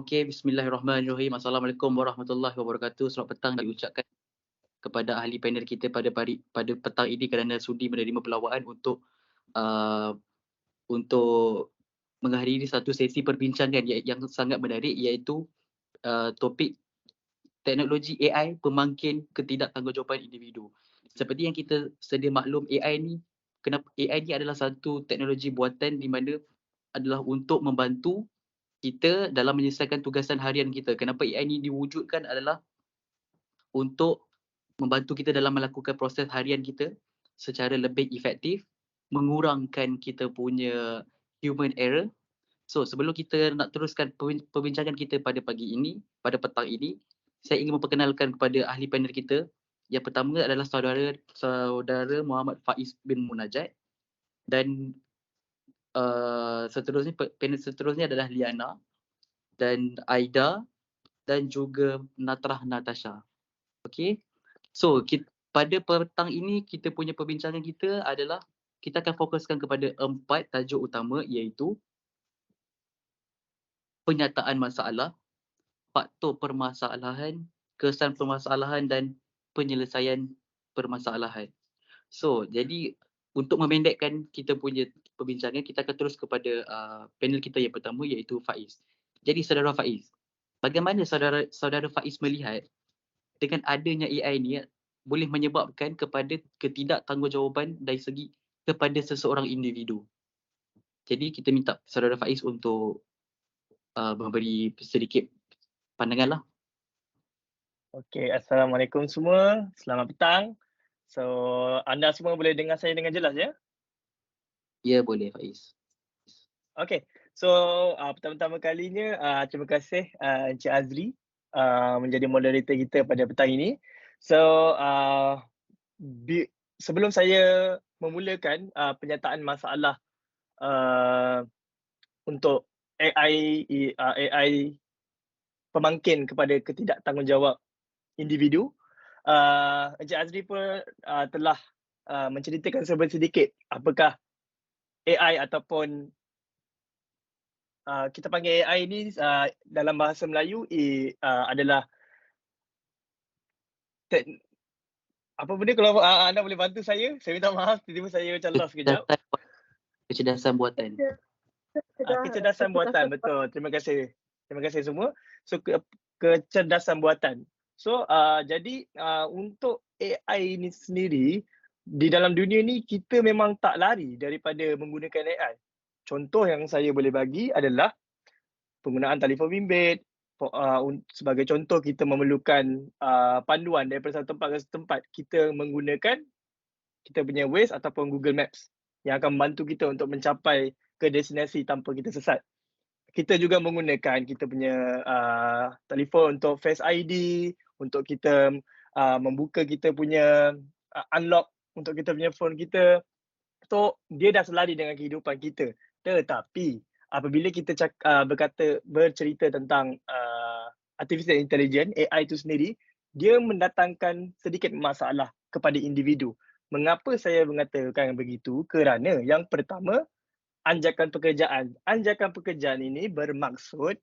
Okey, bismillahirrahmanirrahim. Assalamualaikum warahmatullahi wabarakatuh. Selamat petang diucapkan kepada ahli panel kita pada petang ini kerana sudi menerima pelawaan uh, untuk menghadiri satu sesi perbincangan yang sangat menarik, iaitu topik teknologi AI pemangkin ketidaktanggungjawabaan individu. Seperti yang kita sedia maklum, AI ni adalah satu teknologi buatan di mana adalah untuk membantu kita dalam menyelesaikan tugasan harian kita. Kenapa AI ni diwujudkan adalah untuk membantu kita dalam melakukan proses harian kita secara lebih efektif, mengurangkan kita punya human error. So, sebelum kita nak teruskan perbincangan kita pada pada petang ini, saya ingin memperkenalkan kepada ahli panel kita. Yang pertama adalah saudara Muhammad Faiz bin Munajat, dan panel seterusnya adalah Liana dan Aida dan juga Natrah Natasha. Okey. So, pada petang ini kita punya perbincangan kita adalah kita akan fokuskan kepada 4 tajuk utama, iaitu penyataan masalah, faktor permasalahan, kesan permasalahan dan penyelesaian permasalahan. So, jadi untuk memendekkan kita punya perbincangan, kita akan terus kepada panel kita yang pertama, iaitu Faiz. Jadi saudara Faiz, bagaimana saudara Faiz melihat dengan adanya AI ni boleh menyebabkan kepada ketidaktanggungjawabaan dari segi kepada seseorang individu? Jadi kita minta saudara Faiz untuk memberi sedikit pandangan lah. Okey, Assalamualaikum semua. Selamat petang. So, anda semua boleh dengar saya dengan jelas ya? Ya, boleh Faiz. Okey. So, pertama-tama kalinya terima kasih Encik Azri menjadi moderator kita pada petang ini. So, sebelum saya memulakan penyataan masalah untuk AI pemangkin kepada ketidaktanggungjawab individu, Encik Azri pun telah menceritakan sedikit apakah AI ataupun kita panggil AI ni dalam bahasa Melayu adalah apa benda. Kalau anda boleh bantu saya minta maaf, tiba-tiba saya macam lost sekejap. Kecerdasan buatan. Kecerdasan buatan, betul. Terima kasih semua. So, kecerdasan buatan. So, jadi untuk AI ni sendiri, di dalam dunia ni kita memang tak lari daripada menggunakan AI. Contoh yang saya boleh bagi adalah penggunaan telefon bimbit. Sebagai contoh, kita memerlukan panduan daripada satu tempat ke satu tempat. Kita menggunakan kita punya Waze ataupun Google Maps yang akan membantu kita untuk mencapai ke destinasi tanpa kita sesat. Kita juga menggunakan kita punya telefon untuk Face ID, untuk kita membuka kita punya unlock untuk kita punya phone kita. So, dia dah selari dengan kehidupan kita. Tetapi apabila kita bercerita tentang artificial intelligence, AI itu sendiri, dia mendatangkan sedikit masalah kepada individu. Mengapa saya mengatakan begitu? Kerana yang pertama, anjakan pekerjaan. Anjakan pekerjaan ini bermaksud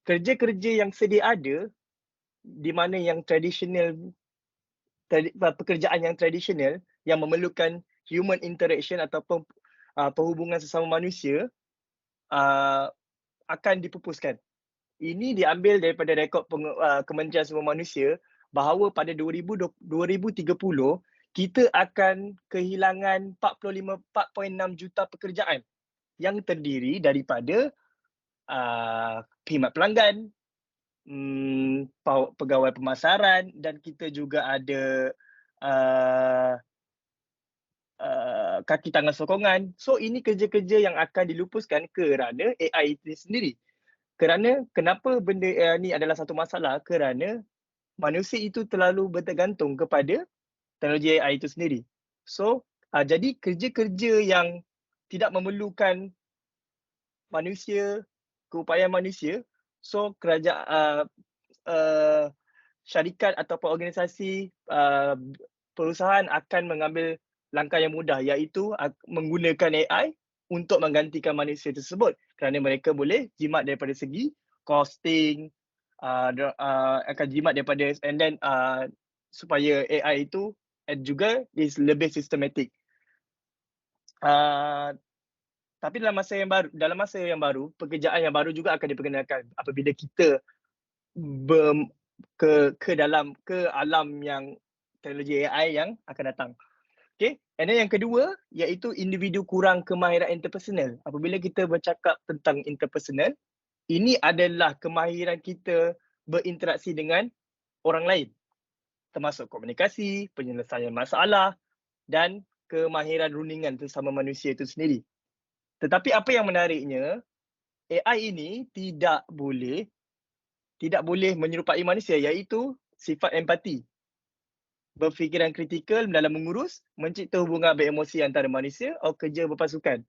kerja-kerja yang sedia ada, di mana yang tradisional, pekerjaan yang tradisional yang memerlukan human interaction ataupun perhubungan sesama manusia akan dipupuskan. Ini diambil daripada rekod Kementerian Sumber Manusia bahawa pada 2030 kita akan kehilangan 4.6 juta pekerjaan yang terdiri daripada khidmat pelanggan, pegawai pemasaran, dan kita juga ada kaki tangan sokongan. So, ini kerja-kerja yang akan dilupuskan kerana AI itu sendiri. Kenapa benda ni adalah satu masalah? Kerana manusia itu terlalu bertergantung kepada teknologi AI itu sendiri. So, jadi kerja-kerja yang tidak memerlukan manusia, keupayaan manusia, so syarikat ataupun organisasi perusahaan akan mengambil langkah yang mudah, iaitu menggunakan AI untuk menggantikan manusia tersebut kerana mereka boleh jimat daripada segi costing, akan jimat daripada and then supaya AI itu juga is lebih sistematik. Tapi dalam masa yang baru, pekerjaan yang baru juga akan diperkenalkan apabila kita ke alam yang teknologi AI yang akan datang. Okay, and then yang kedua iaitu individu kurang kemahiran interpersonal. Apabila kita bercakap tentang interpersonal, ini adalah kemahiran kita berinteraksi dengan orang lain, termasuk komunikasi, penyelesaian masalah dan kemahiran rundingan bersama manusia itu sendiri. Tetapi apa yang menariknya, AI ini tidak boleh menyerupai manusia, iaitu sifat empati, berfikiran kritikal dalam mengurus, mencipta hubungan beremosi antara manusia atau kerja berpasukan.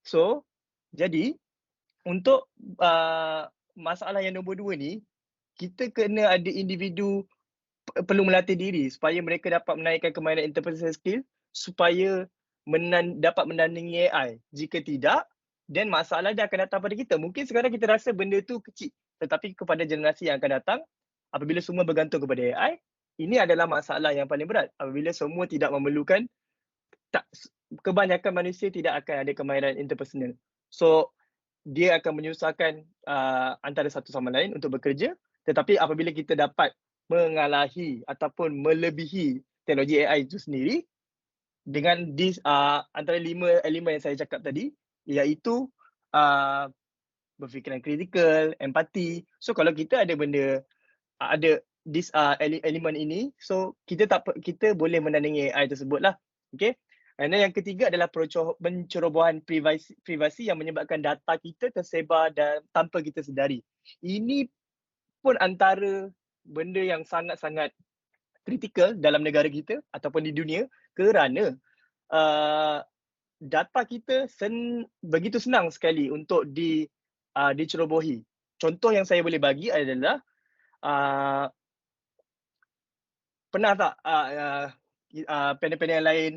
So, jadi untuk masalah yang nombor 2 ni, kita kena ada individu perlu melatih diri supaya mereka dapat menaikkan kemahiran interpersonal skill supaya dapat menandingi AI. Jika tidak, then masalah dia akan datang pada kita. Mungkin sekarang kita rasa benda tu kecil, tetapi kepada generasi yang akan datang, apabila semua bergantung kepada AI, ini adalah masalah yang paling berat. Apabila semua tidak memerlukan, kebanyakan manusia tidak akan ada kemahiran interpersonal. So, dia akan menyusahkan antara satu sama lain untuk bekerja, tetapi apabila kita dapat mengalahi ataupun melebihi teknologi AI itu sendiri dengan antara 5 elemen yang saya cakap tadi, iaitu berfikiran kritikal, empati. So kalau kita ada elemen ini, so kita boleh menandingi AI tersebut lah. Okay. And then yang ketiga adalah pencerobohan privasi yang menyebabkan data kita tersebar dan tanpa kita sedari. Ini pun antara benda yang sangat-sangat kritikal dalam negara kita ataupun di dunia kerana data kita begitu senang sekali untuk dicerobohi. Contoh yang saya boleh bagi adalah pernah tak panel-panel lain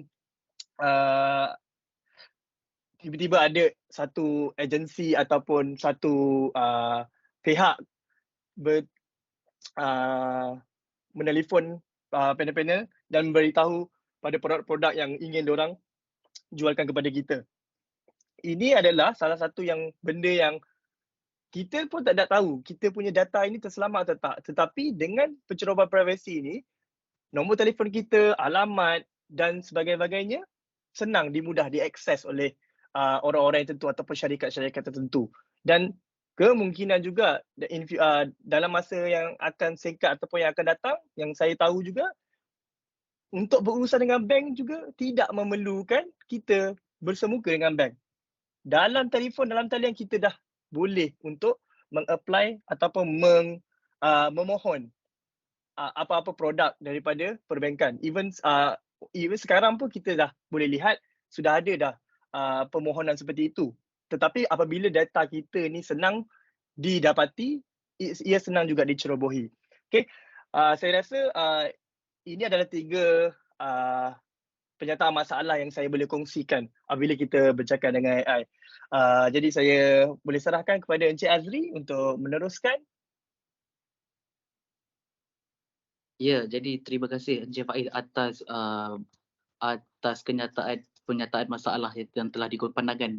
tiba-tiba ada satu agensi ataupun satu pihak menelefon panel-panel dan beritahu pada produk-produk yang ingin diorang jualkan kepada kita. Ini adalah salah satu benda yang kita pun tak tahu kita punya data ini terselamat atau tak. Tetapi dengan pencerobohan privasi ini, nombor telefon kita, alamat dan sebagainya senang dimudah diakses oleh orang-orang yang tentu ataupun syarikat-syarikat tertentu. Dan kemungkinan juga dalam masa yang akan singkat ataupun yang akan datang, yang saya tahu juga, untuk berurusan dengan bank juga tidak memerlukan kita bersemuka dengan bank. Dalam talian kita dah boleh untuk meng-apply ataupun memohon apa-apa produk daripada perbankan. Even sekarang pun kita dah boleh lihat sudah ada dah permohonan seperti itu. Tetapi apabila data kita ni senang didapati, ia senang juga dicerobohi. Okay, saya rasa ini adalah 3 penyataan masalah yang saya boleh kongsikan apabila kita bercakap dengan AI. Jadi saya boleh serahkan kepada Encik Azri untuk meneruskan. Ya, jadi terima kasih Encik Faiz atas penyataan masalah yang telah pandangan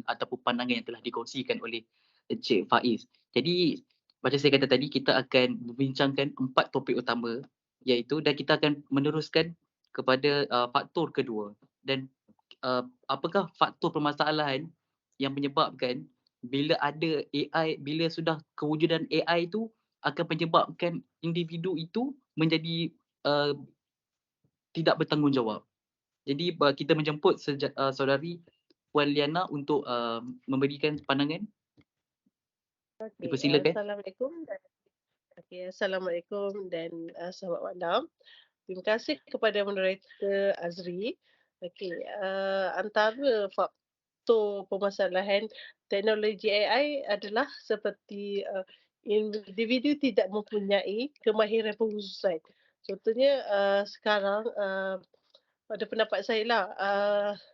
yang telah dikongsikan oleh Encik Faiz. Jadi macam saya kata tadi, kita akan membincangkan 4 topik utama, iaitu, dan kita akan meneruskan kepada faktor kedua, dan apakah faktor permasalahan yang menyebabkan bila ada AI, bila sudah kewujudan AI itu akan menyebabkan individu itu menjadi tidak bertanggungjawab. Jadi kita menjemput saudari Puan Liana untuk memberikan pandangan. Dipersilakan. Assalamualaikum dan selamat malam. Terima kasih kepada moderator Azri. Antara faktor permasalahan teknologi AI adalah seperti individu tidak mempunyai kemahiran pengkhususan. Contohnya sekarang pada pendapat saya lah,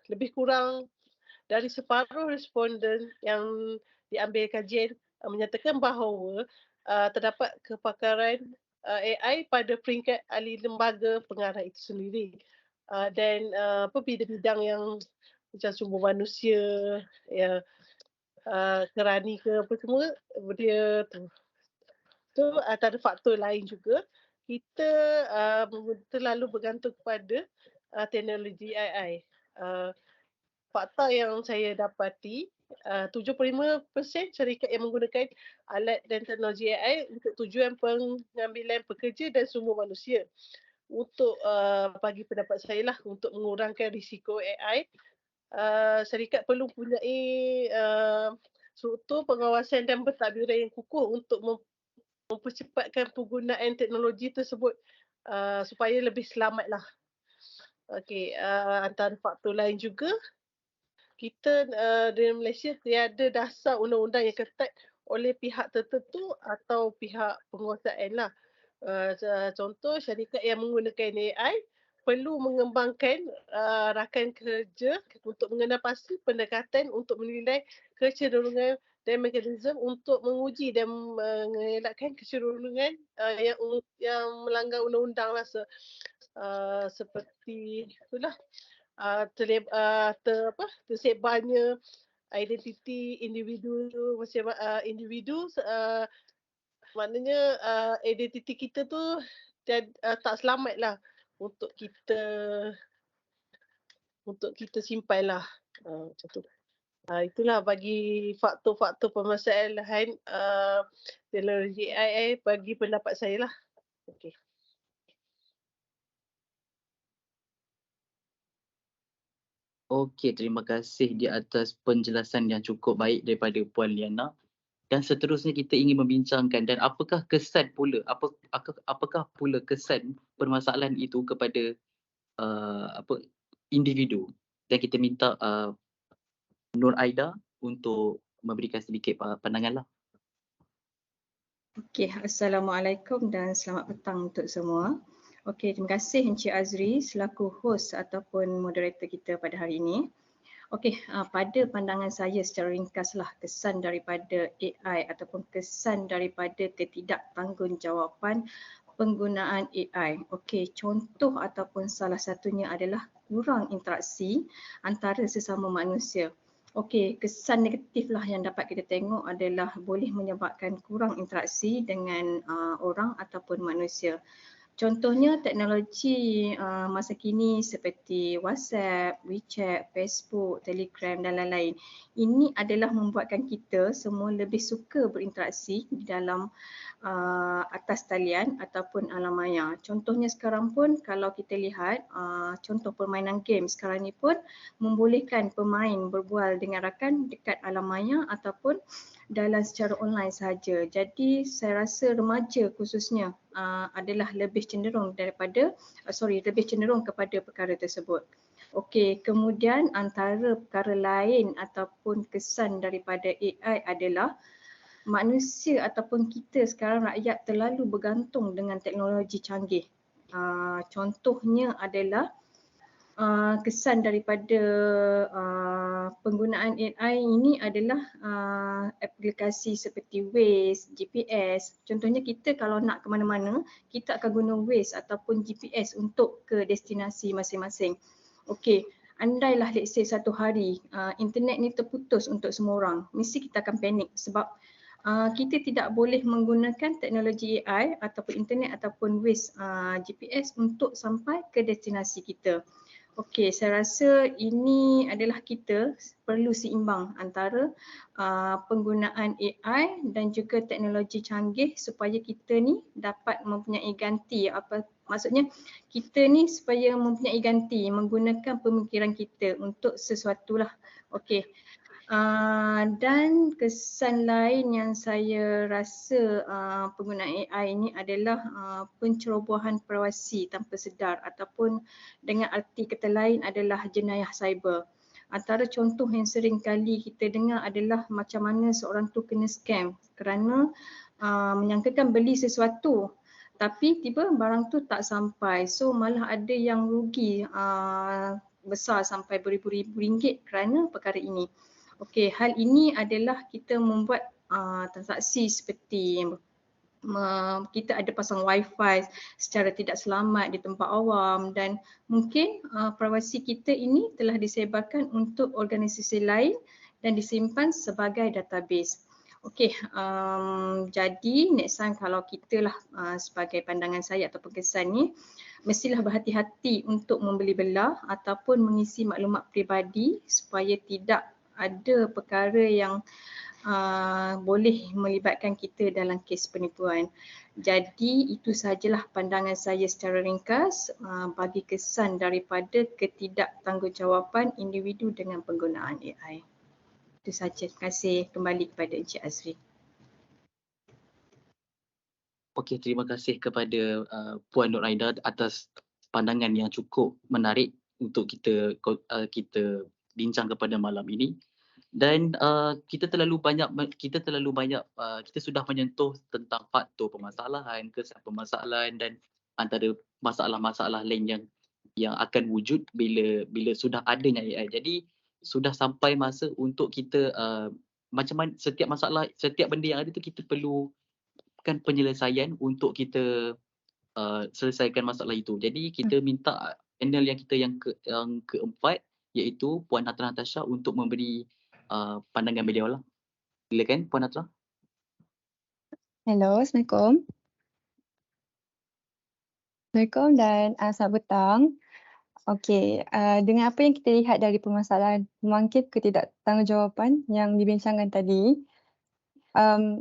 lebih kurang dari separuh responden yang diambil kajian menyatakan bahawa terdapat kepakaran AI pada peringkat ahli lembaga pengarah itu sendiri. Dan bidang-bidang yang macam sumber manusia, ya, kerani ke apa semua, dia tu. Tu antara faktor lain juga, kita terlalu bergantung kepada teknologi AI. Fakta yang saya dapati, 75% syarikat yang menggunakan alat dan teknologi AI untuk tujuan pengambilan pekerja dan sumber manusia. Untuk bagi pendapat saya lah, untuk mengurangkan risiko AI, syarikat perlu mempunyai struktur pengawasan dan pentadbiran yang kukuh untuk mempercepatkan penggunaan teknologi tersebut supaya lebih selamatlah. Okey, antara faktor lain juga, kita di Malaysia tiada dasar undang-undang yang ketat oleh pihak tertentu atau pihak penguasaan lah. Contoh, syarikat yang menggunakan AI perlu mengembangkan rakan kerja untuk mengenal pasti pendekatan untuk menilai kecenderungan dan mekanisme untuk menguji dan mengelakkan kecenderungan yang melanggar undang-undang lah, seperti itulah tersebarnya identiti individu macam individu, maknanya identiti kita tu tak selamat lah untuk kita simpan lah, macam tu. Itulah bagi faktor-faktor permasalahan teknologi AI bagi pendapat saya lah. Okey. Okey, terima kasih di atas penjelasan yang cukup baik daripada Puan Liana. Dan seterusnya kita ingin membincangkan dan apakah kesan pula, apakah pula kesan permasalahan itu kepada individu. Dan kita minta Nur Aida untuk memberikan sedikit pandangan lah. Okey, Assalamualaikum dan selamat petang untuk semua. Okey, terima kasih Encik Azri selaku host ataupun moderator kita pada hari ini. Okey, pada pandangan saya secara ringkaslah kesan daripada AI ataupun kesan daripada ketidaktanggungjawatan penggunaan AI. Okey, contoh ataupun salah satunya adalah kurang interaksi antara sesama manusia. Okey, kesan negatif lah yang dapat kita tengok adalah boleh menyebabkan kurang interaksi dengan orang ataupun manusia. Contohnya teknologi masa kini seperti WhatsApp, WeChat, Facebook, Telegram dan lain-lain. Ini adalah membuatkan kita semua lebih suka berinteraksi di dalam atas talian ataupun alam maya. Contohnya sekarang pun kalau kita lihat contoh permainan game sekarang ni pun membolehkan pemain berbual dengan rakan dekat alam maya ataupun dalam secara online sahaja. Jadi saya rasa remaja khususnya adalah lebih cenderung kepada perkara tersebut. Okey, kemudian antara perkara lain ataupun kesan daripada AI adalah manusia ataupun kita sekarang rakyat terlalu bergantung dengan teknologi canggih. Contohnya adalah kesan daripada penggunaan AI ini adalah aplikasi seperti Waze, GPS. Contohnya kita kalau nak ke mana-mana, kita akan guna Waze ataupun GPS untuk ke destinasi masing-masing. Okey, andailah let's say satu hari internet ni terputus untuk semua orang, mesti kita akan panik sebab kita tidak boleh menggunakan teknologi AI ataupun internet ataupun Waze GPS untuk sampai ke destinasi kita. Okey, saya rasa ini adalah kita perlu seimbang antara penggunaan AI dan juga teknologi canggih supaya kita ni dapat mempunyai ganti, maksudnya kita ni supaya mempunyai ganti menggunakan pemikiran kita untuk sesuatu lah. Okey. Dan kesan lain yang saya rasa penggunaan AI ini adalah pencerobohan privasi tanpa sedar ataupun dengan arti kata lain adalah jenayah cyber. Antara contoh yang sering kali kita dengar adalah macam mana seorang tu kena scam kerana menyangkakan beli sesuatu tapi tiba barang tu tak sampai. So malah ada yang rugi besar sampai beribu-ribu ringgit kerana perkara ini. Okey, hal ini adalah kita membuat transaksi seperti kita ada pasang wifi secara tidak selamat di tempat awam dan mungkin privasi kita ini telah disebarkan untuk organisasi lain dan disimpan sebagai database. Okey, jadi next time kalau kita lah sebagai pandangan saya atau kesan ni, mestilah berhati-hati untuk membeli belah ataupun mengisi maklumat peribadi supaya tidak ada perkara yang boleh melibatkan kita dalam kes penipuan. Jadi itu sahajalah pandangan saya secara ringkas bagi kesan daripada ketidaktanggungjawatan individu dengan penggunaan AI. Itu sahaja. Terima kasih. Kembali kepada Encik Azri. Okey, terima kasih kepada Puan Nur Aida atas pandangan yang cukup menarik untuk kita bincang kepada malam ini. Dan kita sudah menyentuh tentang faktor permasalahan, kesan permasalahan dan antara masalah-masalah lain yang akan wujud bila sudah adanya AI. Jadi sudah sampai masa untuk kita macam mana setiap benda yang ada tu kita perlukan penyelesaian untuk kita selesaikan masalah itu. Jadi kita minta panel yang keempat iaitu Puan Hatra Natasha untuk memberi pandangan beliau lah. Silakan Puan Hatra. Hello, Assalamualaikum. Assalamualaikum dan selamat petang. Okey, dengan apa yang kita lihat dari permasalahan pembangkit ketidaktanggungjawatan yang dibincangkan tadi,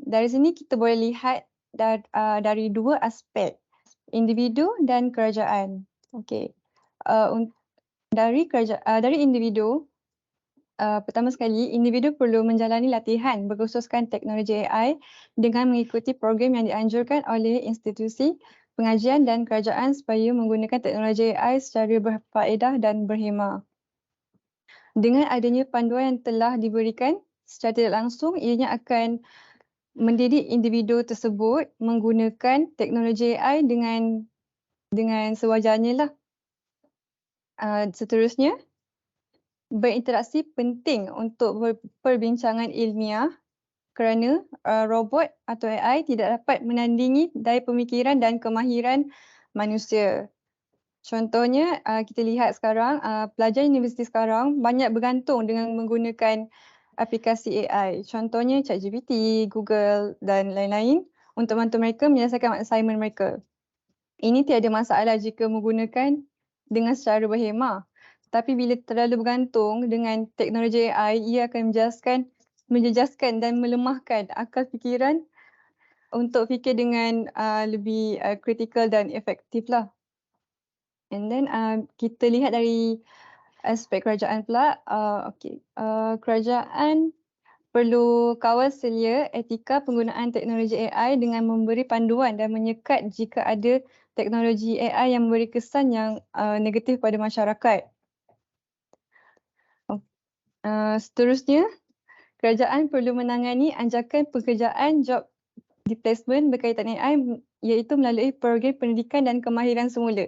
dari sini kita boleh lihat dari dua aspek, individu dan kerajaan. Okey, dari individu, pertama sekali, individu perlu menjalani latihan berkhususkan teknologi AI dengan mengikuti program yang dianjurkan oleh institusi pengajian dan kerajaan supaya menggunakan teknologi AI secara berfaedah dan berhema. Dengan adanya panduan yang telah diberikan secara tidak langsung, ianya akan mendidik individu tersebut menggunakan teknologi AI dengan sewajarnya lah. Seterusnya, berinteraksi penting untuk perbincangan ilmiah kerana robot atau AI tidak dapat menandingi daya pemikiran dan kemahiran manusia. Contohnya kita lihat sekarang pelajar universiti sekarang banyak bergantung dengan menggunakan aplikasi AI. Contohnya ChatGPT, Google dan lain-lain untuk membantu mereka menyelesaikan assignment mereka. Ini tiada masalah jika menggunakan dengan secara berhemah. Tapi bila terlalu bergantung dengan teknologi AI, ia akan menjejaskan dan melemahkan akal fikiran untuk fikir dengan lebih kritikal dan efektif lah. And then kita lihat dari aspek kerajaan pula, kerajaan perlu kawal selia etika penggunaan teknologi AI dengan memberi panduan dan menyekat jika ada teknologi AI yang memberi kesan yang negatif pada masyarakat. Seterusnya, kerajaan perlu menangani anjakan pekerjaan job displacement berkaitan AI iaitu melalui program pendidikan dan kemahiran semula.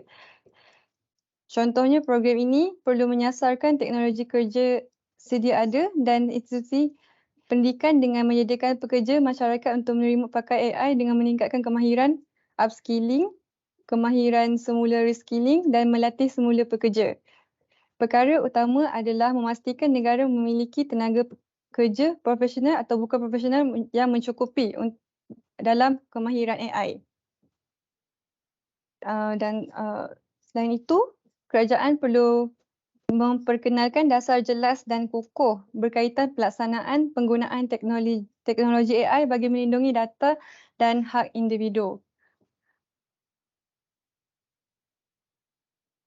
Contohnya program ini perlu menyasarkan teknologi kerja sedia ada dan institusi pendidikan dengan menyediakan pekerja masyarakat untuk menerima pakai AI dengan meningkatkan kemahiran upskilling, kemahiran semula reskilling dan melatih semula pekerja. Perkara utama adalah memastikan negara memiliki tenaga kerja profesional atau bukan profesional yang mencukupi dalam kemahiran AI. Selain itu, kerajaan perlu memperkenalkan dasar jelas dan kukuh berkaitan pelaksanaan penggunaan teknologi AI bagi melindungi data dan hak individu.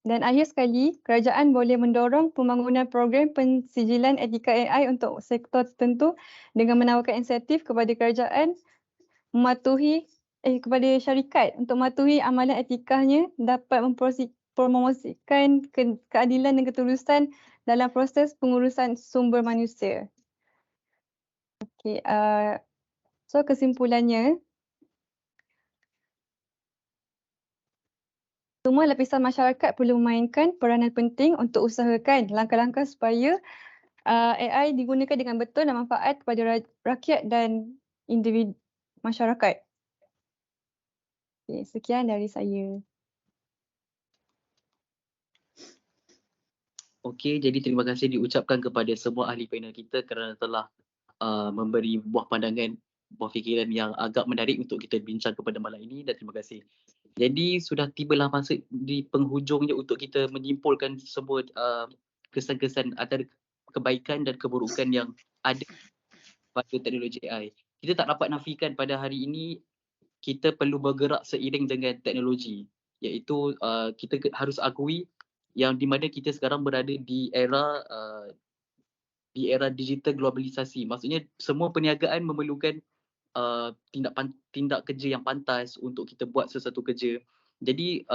Dan akhir sekali, kerajaan boleh mendorong pembangunan program pensijilan etika AI untuk sektor tertentu dengan menawarkan insentif kepada kerajaan kepada syarikat untuk mematuhi amalan etikanya dapat mempromosikan keadilan dan ketulusan dalam proses pengurusan sumber manusia. So kesimpulannya, Semua lapisan masyarakat perlu memainkan peranan penting untuk usahakan langkah-langkah supaya AI digunakan dengan betul dan manfaat kepada rakyat dan individu masyarakat. Okay, sekian dari saya. Okey, jadi terima kasih diucapkan kepada semua ahli panel kita kerana telah memberi buah pandangan, buah fikiran yang agak menarik untuk kita bincang kepada malam ini, dan terima kasih. Jadi sudah tibalah masa di penghujungnya untuk kita menyimpulkan semua kesan-kesan antara kebaikan dan keburukan yang ada pada teknologi AI. Kita tak dapat nafikan pada hari ini kita perlu bergerak seiring dengan teknologi, iaitu kita harus akui yang di mana kita sekarang berada di era digital globalisasi. Maksudnya semua perniagaan memerlukan tindak kerja yang pantas untuk kita buat sesuatu kerja. Jadi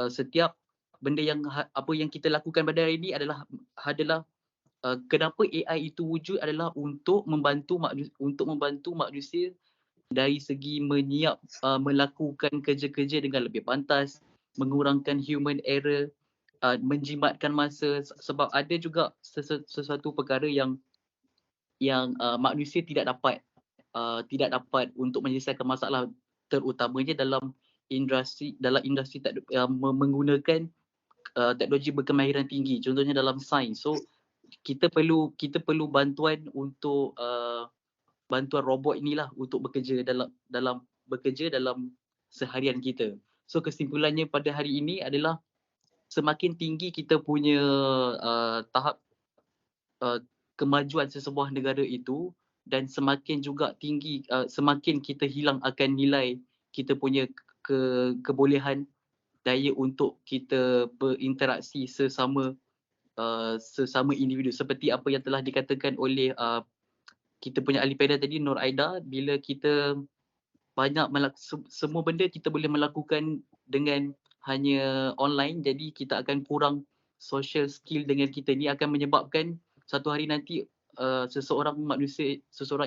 setiap benda yang apa yang kita lakukan pada hari ini adalah kenapa AI itu wujud adalah untuk membantu manusia dari segi melakukan kerja-kerja dengan lebih pantas, mengurangkan human error, menjimatkan masa, sebab ada juga sesuatu perkara yang manusia tidak dapat untuk menyelesaikan masalah, terutamanya dalam industri menggunakan teknologi berkemahiran tinggi, contohnya dalam sains. So kita perlu bantuan untuk bantuan robot inilah untuk bekerja dalam seharian kita. So kesimpulannya pada hari ini adalah semakin tinggi kita punya tahap kemajuan sesebuah negara itu, dan semakin juga tinggi semakin kita hilang akan nilai kita punya kebolehan daya untuk kita berinteraksi sesama individu, seperti apa yang telah dikatakan oleh kita punya ahli panel tadi, Nur Aida, bila kita semua benda kita boleh melakukan dengan hanya online, jadi kita akan kurang social skill dengan kita ni, akan menyebabkan satu hari nanti seseorang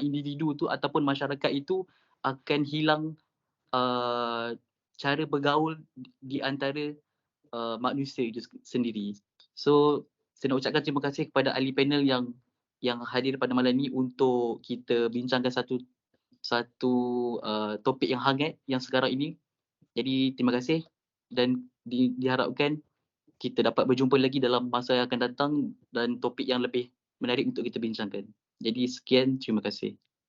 individu tu ataupun masyarakat itu akan hilang cara bergaul di antara manusia itu sendiri. So saya nak ucapkan terima kasih kepada ahli panel yang hadir pada malam ini untuk kita bincangkan satu topik yang hangat yang sekarang ini. Jadi terima kasih, dan diharapkan kita dapat berjumpa lagi dalam masa yang akan datang dan topik yang lebih menarik untuk kita bincangkan. Jadi sekian, terima kasih.